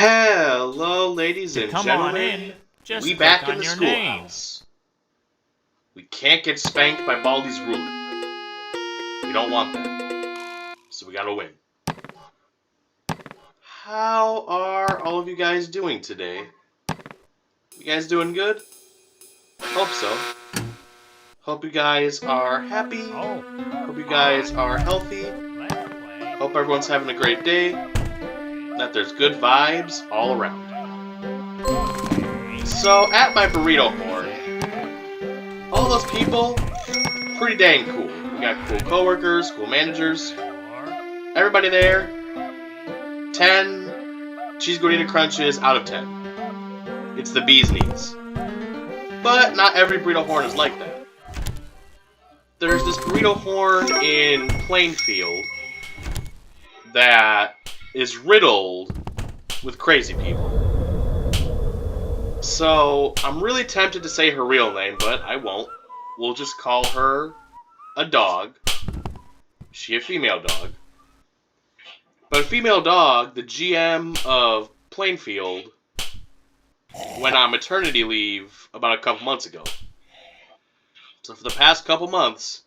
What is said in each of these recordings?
Hello, ladies and Come gentlemen. on in. Just We click back in on the your name. schoolhouse. We can't get spanked by Baldy's ruler. We don't want that. So we gotta win. How are all of you guys doing today? You guys doing good? Hope so. Hope you guys are happy. Hope you guys are healthy. Hope everyone's having a great day. That there's good vibes all around. So, at my burrito horn, all those people, pretty dang cool. We got cool coworkers, cool managers, everybody there. 10 cheese gordita crunches out of 10. It's the bee's knees. But not every burrito horn is like that. There's this burrito horn in Plainfield that is riddled with crazy people. So, I'm really tempted to say her real name, but I won't. We'll just call her a dog. She a female dog. But a female dog, the GM of Plainfield, went on maternity leave about a couple months ago. So for the past couple months,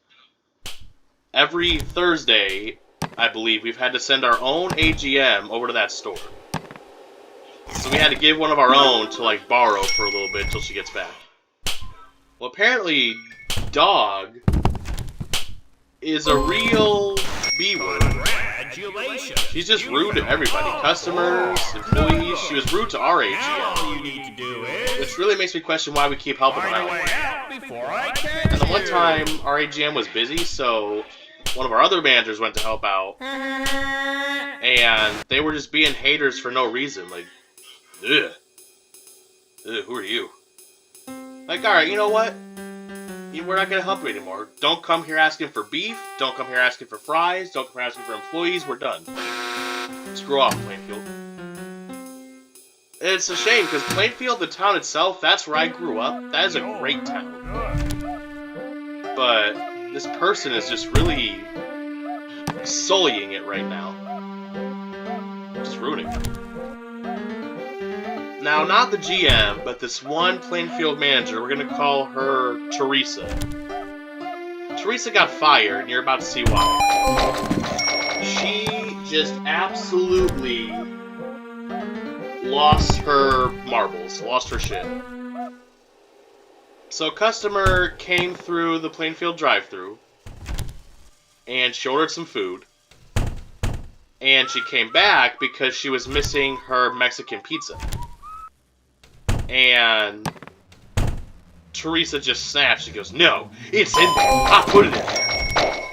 every Thursday, I believe, we've had to send our own AGM over to that store. So we had to give one of our own to, like, borrow for a little bit till she gets back. Well, apparently, dog is a real B-word. Congratulations. She's just rude to everybody. Customers, employees. She was rude to our AGM. All you need to do is Which really makes me question why we keep helping her find a way out. out before I catch And the one you. time, our AGM was busy, so one of our other managers went to help out. And they were just being haters for no reason. Like, ugh. Ugh, who are you? Like, alright, you know what? We're not going to help you anymore. Don't come here asking for beef. Don't come here asking for fries. Don't come here asking for employees. We're done. Screw off, Plainfield. It's a shame, because Plainfield, the town itself, that's where I grew up. That is a great town. But this person is just really sullying it right now. Just ruining it. Now, not the GM, but this one Plainfield manager, we're going to call her Teresa. Teresa got fired, and you're about to see why. She just absolutely lost her marbles, lost her shit. So, a customer came through the Plainfield drive-thru, and she ordered some food. And she came back because she was missing her Mexican pizza. And Teresa just snaps. She goes, "No, it's in there. I put it in there."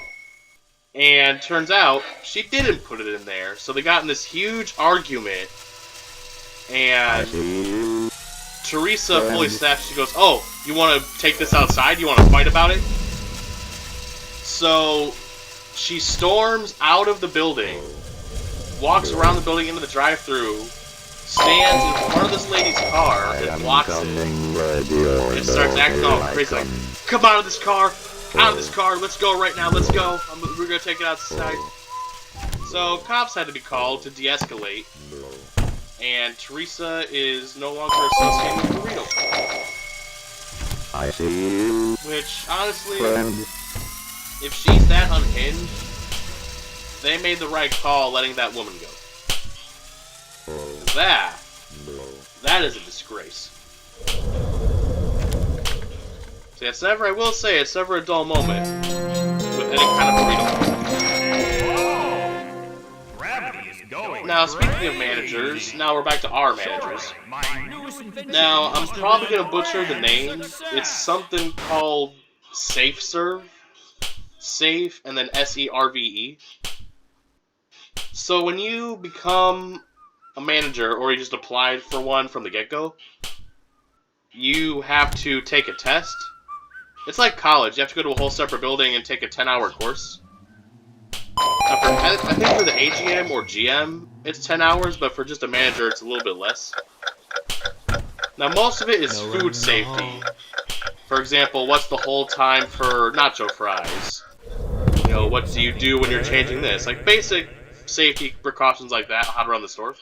And turns out she didn't put it in there. So they got in this huge argument. And Teresa fully snaps. She goes, "Oh, you want to take this outside? You want to fight about it?" So she storms out of the building, walks around the building into the drive-thru, stands in front of this lady's car and blocks it. And starts acting all crazy like, "Come out of this car! Out of this car! Let's go right now! Let's go! We're gonna take it outside." So cops had to be called to de-escalate. And Teresa is no longer associated with Burrito. I see you, Which, honestly, friend. if she's that unhinged, they made the right call letting that woman go. That is a disgrace. See, it's never, I will say, it's never a dull moment with any kind of burrito. Gravity is going. Now, speaking of managers, now we're back to our managers. My newest invention. Now, I'm probably going to butcher the name. It's something called Safe Serve. Safe, and then SERVE. So when you become a manager, or you just applied for one from the get-go, you have to take a test. It's like college. You have to go to a whole separate building and take a 10-hour course. I think for the AGM or GM, it's 10 hours, but for just a manager, it's a little bit less. Now, most of it is food safety. For example, what's the hold time for nacho fries? You know, what do you do when you're changing this? Like, basic safety precautions like that, how to run the store.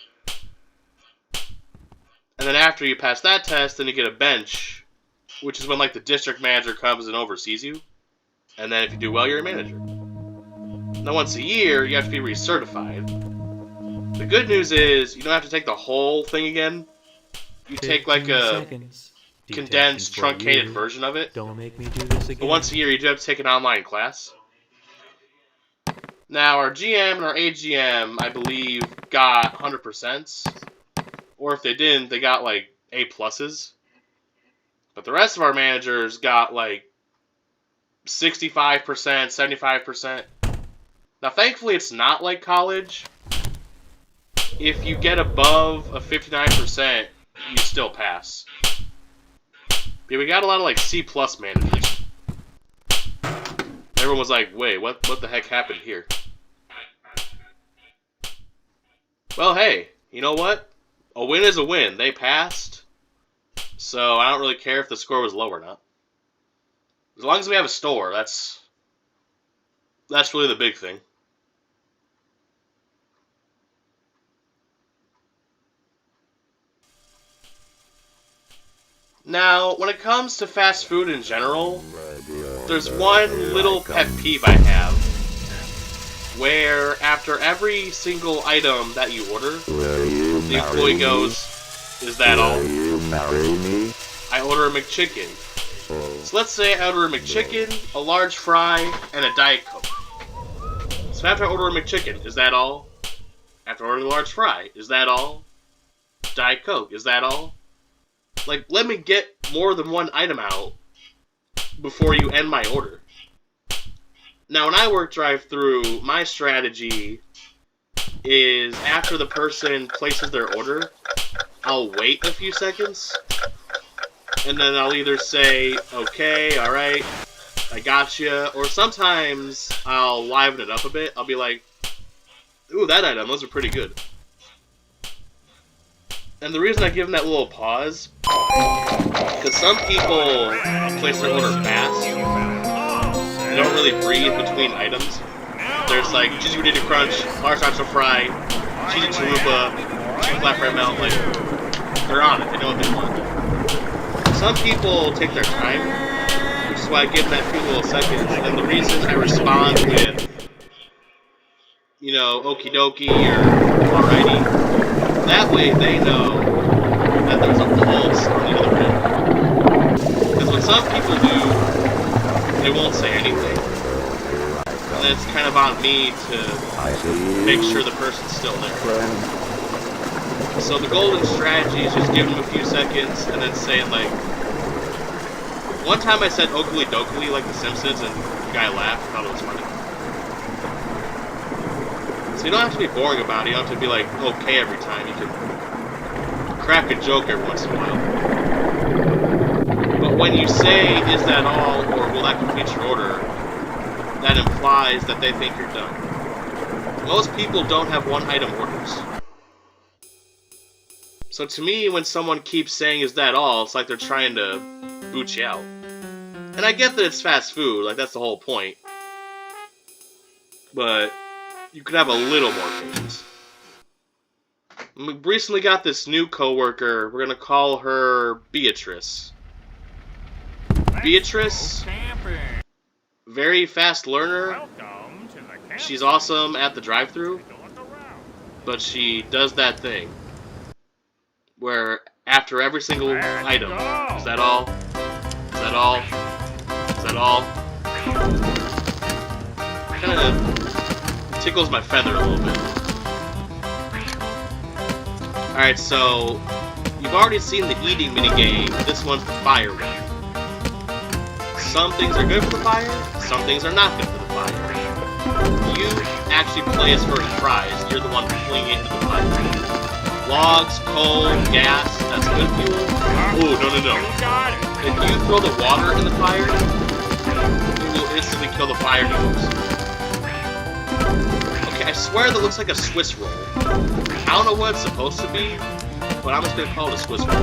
And then after you pass that test, then you get a bench, which is when like the district manager comes and oversees you. And then if you do well, you're a manager. Now once a year, you have to be recertified. The good news is you don't have to take the whole thing again. You take like a condensed, truncated version of it. Don't make me do this again. But once a year, you do have to take an online class. Now, our GM and our AGM, I believe, got 100%. Or if they didn't, they got like A+. But the rest of our managers got like 65%, 75%. Now, thankfully, it's not like college. If you get above a 59%, you still pass. Yeah, we got a lot of like C+ managers. Everyone was like, wait, what the heck happened here? Well, hey, you know what? A win is a win. They passed. So I don't really care if the score was low or not. As long as we have a store, that's really the big thing. Now, when it comes to fast food in general, there's one little pet peeve I have, where after every single item that you order, the employee goes, "Is that all?" I order a McChicken. So let's say I order a McChicken, a large fry, and a Diet Coke. So after I order a McChicken, is that all? After ordering a large fry, is that all? Diet Coke, is that all? Like, let me get more than one item out before you end my order. Now, when I work drive-thru, my strategy is after the person places their order, I'll wait a few seconds, and then I'll either say, okay, alright, I gotcha, or sometimes I'll liven it up a bit. I'll be like, ooh, that item, those are pretty good. And the reason I give them that little pause, because some people place their order fast. They don't really breathe between items. There's like cheesy gordita crunch, large nacho fry, cheesy chalupa, chicken flatbread melt. Like, they're on it. They know what they want. Some people take their time, which is why I give them that few little seconds. And the reason I respond with, you know, okie dokie or alrighty, that way they know that there's a pulse on the other end. Because what some people do, they won't say anything. And then it's kind of on me to make sure the person's still there. So the golden strategy is just give them a few seconds and then say it like... One time I said Oakley Dokley like The Simpsons and the guy laughed and thought it was funny. So you don't have to be boring about it. You don't have to be like okay every time. You can crack a joke every once in a while. But when you say, is that all, or will that complete your order, that implies that they think you're done. Most people don't have one item orders. So to me, when someone keeps saying, is that all, it's like they're trying to boot you out. And I get that it's fast food, like that's the whole point. But you could have a little more patience. We recently got this new coworker. We're gonna call her Beatrice. Beatrice, very fast learner. She's awesome at the drive-thru, but she does that thing where after every single item, is that all? Is that all? Is that all? Kind of tickles my feather a little bit. Alright, so you've already seen the eating minigame. This one's the fire one. Some things are good for the fire, some things are not good for the fire. You actually play as first prize. You're the one flinging it into the fire. Logs, coal, gas, that's good fuel. Ooh, no. If you throw the water in the fire, you will instantly kill the fire noodles. Okay, I swear that looks like a Swiss roll. I don't know what it's supposed to be, but I'm just gonna call it a Swiss roll.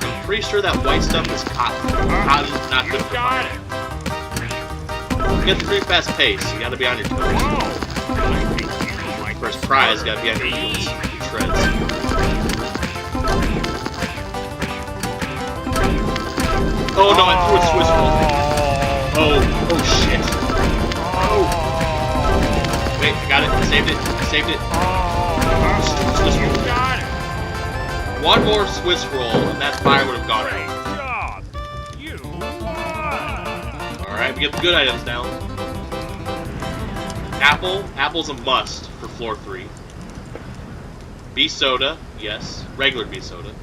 I'm pretty sure that white stuff is cotton. Cotton's not good for fire. You get the pretty fast pace, you gotta be on your toes. First prize, gotta be on your heels, your treads. Oh no, I threw a Swiss roll. Oh shit. Oh. Wait, I got it. I saved it. I saved it. Swiss roll. Got it. One more Swiss roll, and that fire would have gone Great out. job. You won. Alright, we get the good items now. Apple. Apple's a must for floor 3. Bee soda. Yes. Regular bee soda.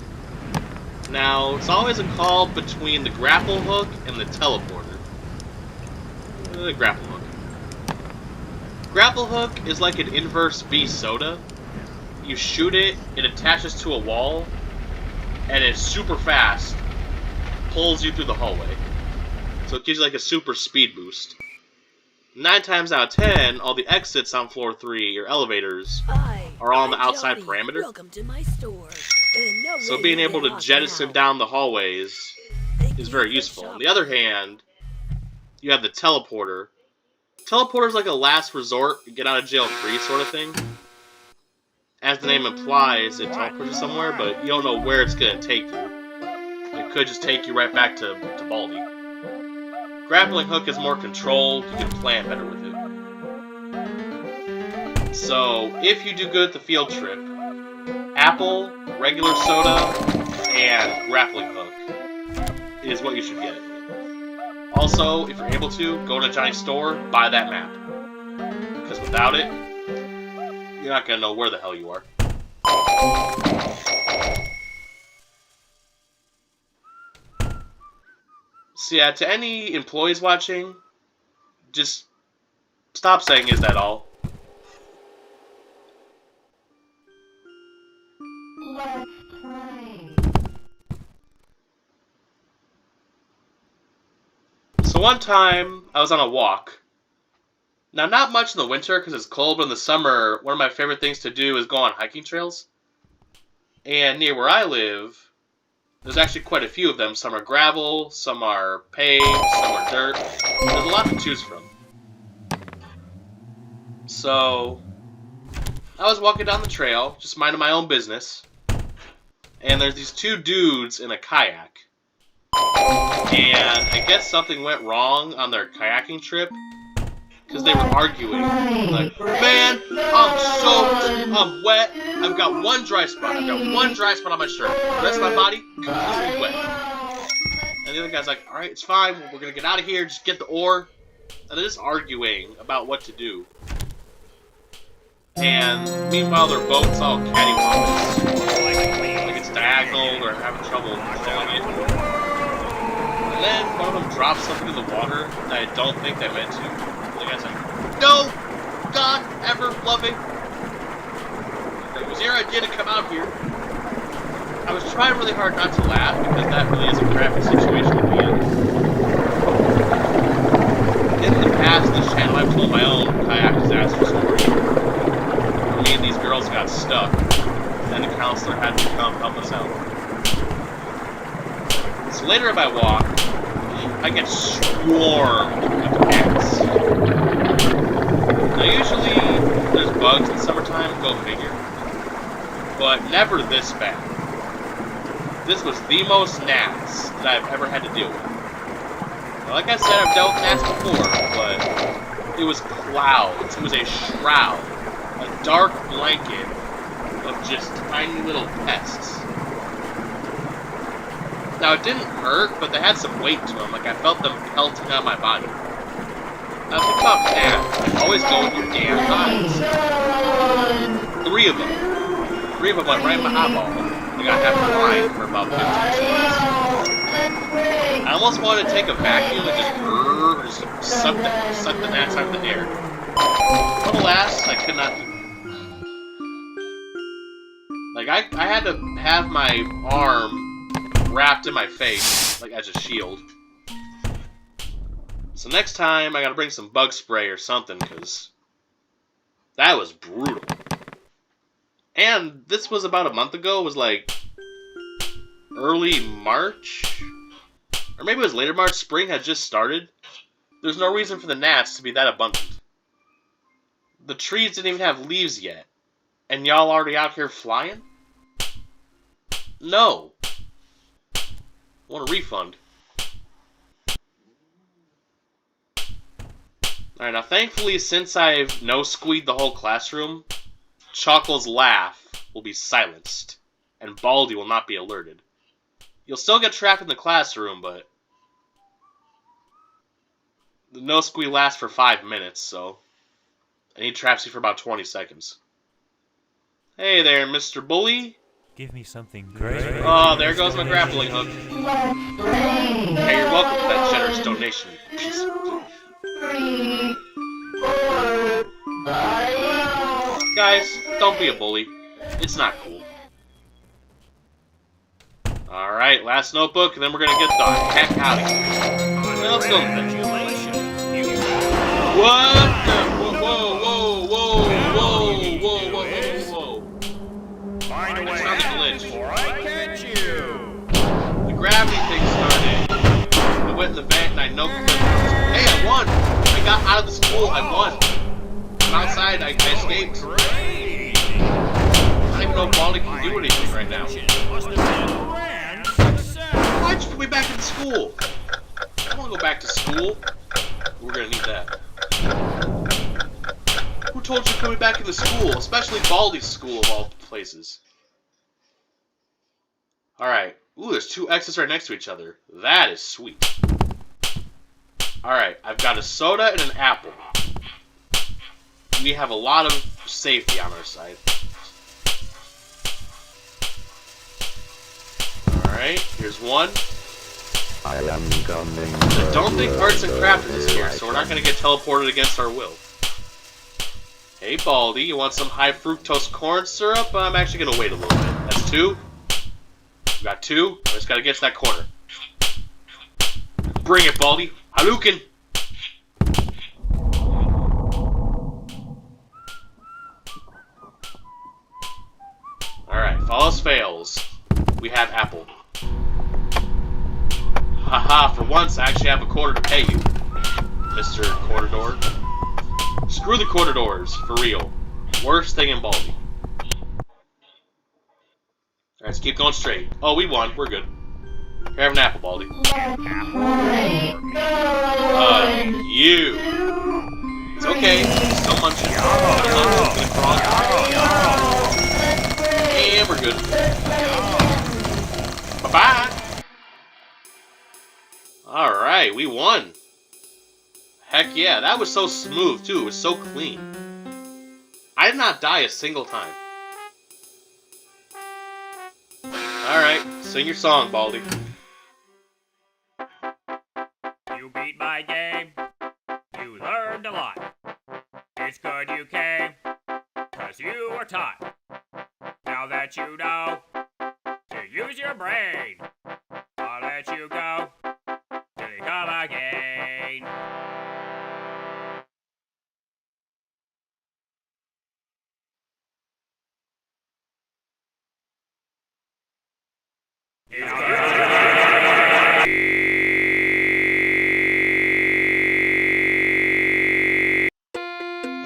Now, it's always a call between the grapple hook and the teleporter. The grapple hook. Grapple hook is like an inverse bee soda. You shoot it, it attaches to a wall, and it's super fast. Pulls you through the hallway. So it gives you like a super speed boost. 9 times out of 10, all the exits on floor 3, or elevators, are all on the outside perimeter. Welcome to my store. So being able to jettison down the hallways is very useful. On the other hand, you have the teleporter. Teleporter is like a last resort, get out of jail free sort of thing. As the name implies, it teleports you somewhere, but you don't know where it's going to take you. It could just take you right back to Baldy. Grappling hook is more controlled, you can plan better with it. So, if you do good at the field trip, apple, regular soda, and grappling hook is what you should get. Also, if you're able to, go to Johnny's store, buy that map. Because without it, you're not going to know where the hell you are. So yeah, to any employees watching, just stop saying "is that all?" Let's play. So one time, I was on a walk. Now, not much in the winter because it's cold, but in the summer, one of my favorite things to do is go on hiking trails. And near where I live, there's actually quite a few of them. Some are gravel, some are paved, some are dirt. There's a lot to choose from. So, I was walking down the trail, just minding my own business. And there's these 2 dudes in a kayak. And I guess something went wrong on their kayaking trip. Because they were arguing. Like, man, I'm soaked, I'm wet, I've got one dry spot. I've got one dry spot on my shirt. The rest of my body, completely wet. And the other guy's like, alright, it's fine, we're gonna get out of here, just get the oar. And they're just arguing about what to do. And meanwhile, their boat's all cattywampus. Like it's diagonal, or having trouble pulling it. And then one of them drops something in the water that I don't think they meant to. The guy's like, no! God, ever loving! It was your idea to come out here. I was trying really hard not to laugh because that really is a crappy situation to be in. In the past, this channel, I've told my own kayak disaster story. Where me and these girls got stuck, and the counselor had to come help us out. So later in my walk, I get swarmed with ants. Now usually, there's bugs in summertime, go figure. But never this bad. This was the most gnats that I've ever had to deal with. Now, like I said, I've dealt with gnats before, but it was clouds. It was a shroud. A dark blanket of just tiny little pests. Now, it didn't hurt, but they had some weight to them. Like, I felt them pelting on my body. Now, think about gnats. Always go with your damn eyes. 3 of them. 3 of them went right in my eyeball. I got half blind for about 15 seconds. I almost wanted to take a vacuum and just suck the gnats out of the air. But alas, I could not do that. Like, I had to have my arm wrapped in my face, like as a shield. So next time, I gotta bring some bug spray or something, because that was brutal. And this was about a month ago. It was like early March? Or maybe it was later March. Spring had just started. There's no reason for the gnats to be that abundant. The trees didn't even have leaves yet. And y'all already out here flying? No. I want a refund. Alright, now thankfully, since I've no-squeed the whole classroom, Chuckle's laugh will be silenced, and Baldy will not be alerted. You'll still get trapped in the classroom, but the no-squeed lasts for 5 minutes, so and he traps you for about 20 seconds. Hey there, Mr. Bully. Give me something great. Oh, there goes my grappling hook. Let's play. Hey, you're welcome for that generous donation. Piece of- 3, 4, 5. Guys, don't be a bully. It's not cool. Alright, last notebook, and then we're gonna get the heck out of here. Well, let's go. What the? Whoa, whoa, whoa, whoa, whoa, whoa, whoa, whoa. Find a way It's not a out glitch. before I catch you. The gravity thing started. I went in the vent and I no-clipped. Hey, I won! I got out of the school, I won! I'm outside, I escaped. Great. I don't even know if Baldy can do anything right now. Must have been a grand success. Why'd you put me back in school? I wanna go back to school. We're gonna need that. Who told you to put me back into school? Especially Baldy's school of all places. Alright. Ooh, there's 2 X's right next to each other. That is sweet. Alright, I've got a soda and an apple. We have a lot of safety on our side. Alright, here's one. I am coming. I don't think arts and crafting is here, so we're not going to get teleported against our will. Hey, Baldy, you want some high fructose corn syrup? I'm actually going to wait a little bit. That's 2. We got 2. I just got to get to that corner. Bring it, Baldy. Hadouken! Alright, follows fails. We have apple. Haha, for once I actually have a quarter to pay you, Mr. Corridor. Screw the Corridors, for real. Worst thing in Baldy. Alright, let's keep going straight. Oh, we won. We're good. Here, have an apple, Baldy. Let's play. You. It's okay. Still munching. Still munching. Gonna crawl. And we're good. Bye-bye. Alright, we won. Heck yeah, that was so smooth too, it was so clean. I did not die a single time. Alright, sing your song, Baldy. You beat my game. You learned a lot. It's good you came, 'cause you were taught. Now that you know to use your brain, I'll let you go till you come again. It's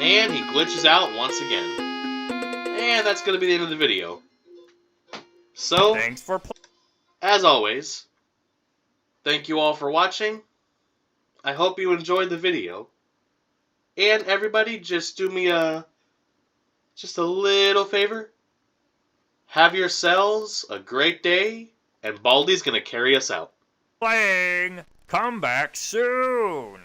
And he glitches out once again. And that's going to be the end of the video. So, Thanks for playing. as always, thank you all for watching. I hope you enjoyed the video. And everybody, just do me just a little favor. Have yourselves a great day, and Baldy's going to carry us out. Come back soon.